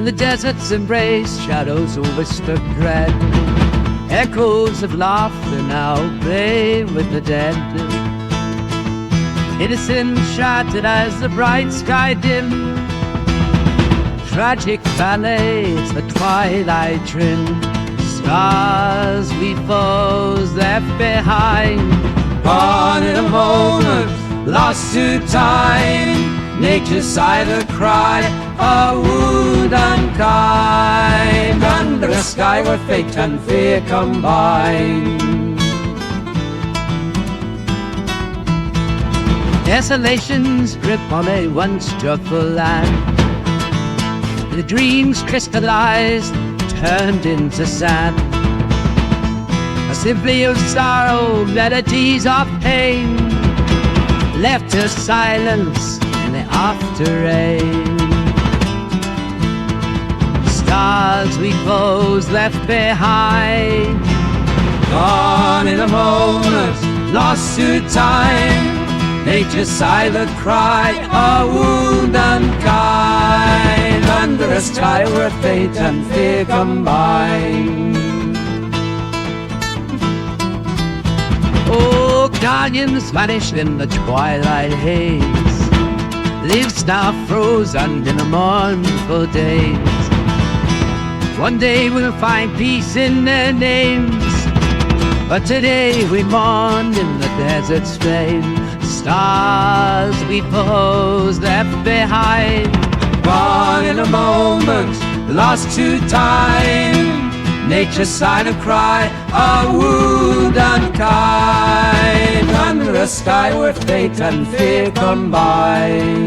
the desert's embrace, shadows whisper dread. Echoes of laughter now play with the dead. Innocence shattered as the bright sky dim. Tragic ballet, it's the twilight trim. Scars we foes left behind. Gone in a moment, lost to time. Nature's silent cry, a wound unkind. Under a sky where fate and fear combine. Desolation's grip on a once joyful land. The dreams crystallized, turned into sand. A symphony of sorrow, melodies of pain, left to silence in the after rain. Stars we foes left behind. Gone in a moment, lost to time. Nature's silent cry, a wound unkind. Under a sky where fate and fear combine. Oh, guardians vanished in the twilight haze. Lives now frozen in a mournful daze. One day we'll find peace in their names, but today we mourn in the desert's flame. Stars we foes left behind. Gone in a moment, lost to time. Nature's silent cry, a wound unkind. Under a sky where fate and fear combine.